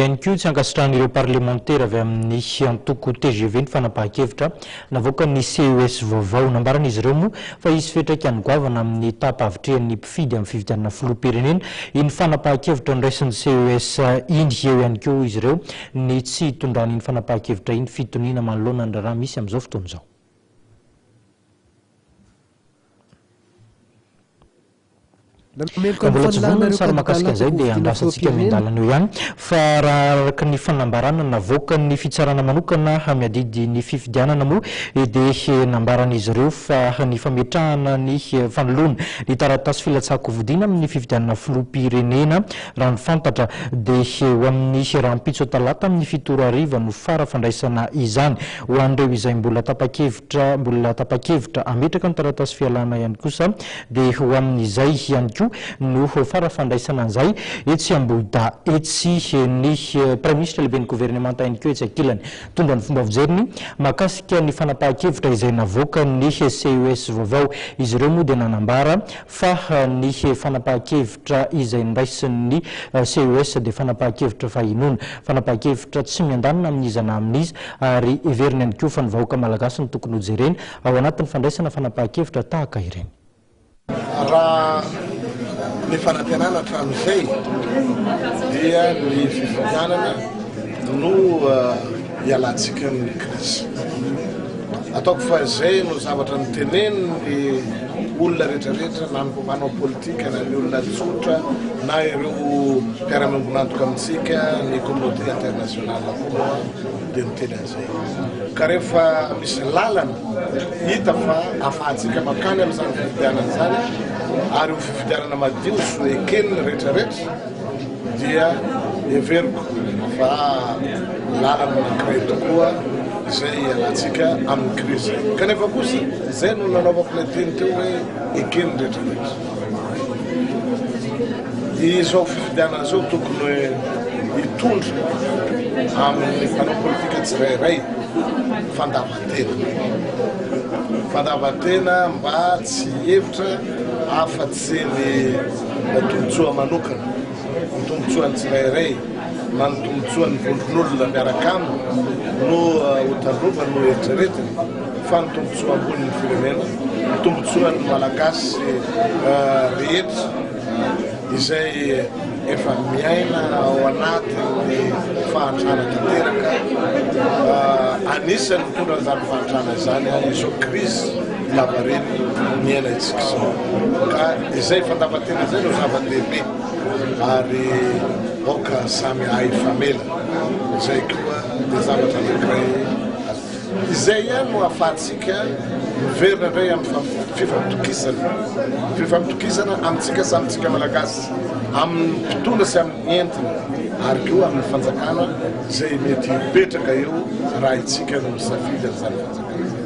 NQ tsy ankasitrahan'ireo parlementaire avy amin'ny antoko TGV ny fanapahan-kevitra navoaka ny CES vaovao nambaran'izy ireo moa fa hisy fetraikany goavana amin'ny tapa-avitrehan'ny mpifidy amin'ny fifidianana filoham-pirenena iny fanapahan-kevitra niraisin'ny CES iny eo ihany koa izy ireo ny tsy tondrany fanapahan-kevitra iny fitoniana manoloana ny raha misy amin'izao fotoana izao. Mbola tsy vonona ny sary mahakasika an'izay dia andrasantsika miandalana eo ihany fa raha araka ny fanambarana navoaka ny fitsarana manokana miadidy ny fifidianana moa dia nambaran'izy ireo fa ny fametrahana ny fanoloana ny taratasy filatsako vodina amin'ny fifidianana filoham-pirenena raha ny fantatra dia ho amin'ny rahampitso talata amin'ny fitoro ariva no fara fandraisana izany ho an'ireo izay mbola tapa-kevitra ametraka ny taratasy fialana ihany kosa dia ho amin'izay ihany koa no fara fandraisana an'izay etsy Ambohida etsy ny Premier ministre lehibe ny gouvernemanta ihany koa etsy ankilany tondra ny fomba fijeriny mahakasika ny fanapahan-kevitra izay navoaka ny CES vaovao izy ireo moa dia nanambara fa ny fanapahan-kevitra izay niraisin'ny CES dia fanapahan-kevitra fahinoana fanapahan-kevitra tsy miandanina amin'izana amin'izy ary everiny ihany koa fa ny vahoaka malagasy ny tokony ho jereny ao anatin'ny fandraisana fanapahan-kevitra tahaka ireny. Raha ny fanantenana hatramin'izay dia ny fifidianana no hialantsika amin'ny krizy. Ataoko fa izay no zavatra niteneniny olona rehetrarehetra na ny mpanao politika na ny olona tsotra na ireo mpiara-miombonantoka amintsika ny communauté internationale koa dia niteny an'izay. Ka rehefa misy lalana hita fa afahantsika makany amin'izany fifidianana zany ary ho fifidianana madio so ekeniny rehetrarehetra dia everiko fa lalana anankiray tokoa izay ialantsika amin'ny krizy. Kanefa kosa izay no nanaovako ilay teny teo hoe ekeniny rehetrarehetra. Izao fifidianana izao tokony hitondra amin'ny mpanao politika tsirairay fandavan-tena mba tsy hevitra afa-tsy ny tombotsoa manokana, ny tombotsoan'ny tsirairay na ny tombotsoan'ny vondron'olona miaraka aminy no hotandrova no eritreretiny fa ny tombotsoa ambonin'ny firenena, ny tombotsoan'ny malagasy rehetra izay efa miaina ao anatin'ny fahantrana tanteraka anisany mitondra an'izany fahantrana izany izao krizy lavareny miaina itsika izao. Ka izay fandavan-tena izay no zava-dehibe ary aoka samy ahifamela izay koa dia zavatra anankiray izay ihany no ahafahantsika miverina indray amin'ny fifampitokisana amintsika samyntsika malagasy amin'ny mpitondra sy amin'ny entina ary koa amin'ny fanjakana izay mety hipetraka eo raha itsika no misafidy amin'izany fanjakana.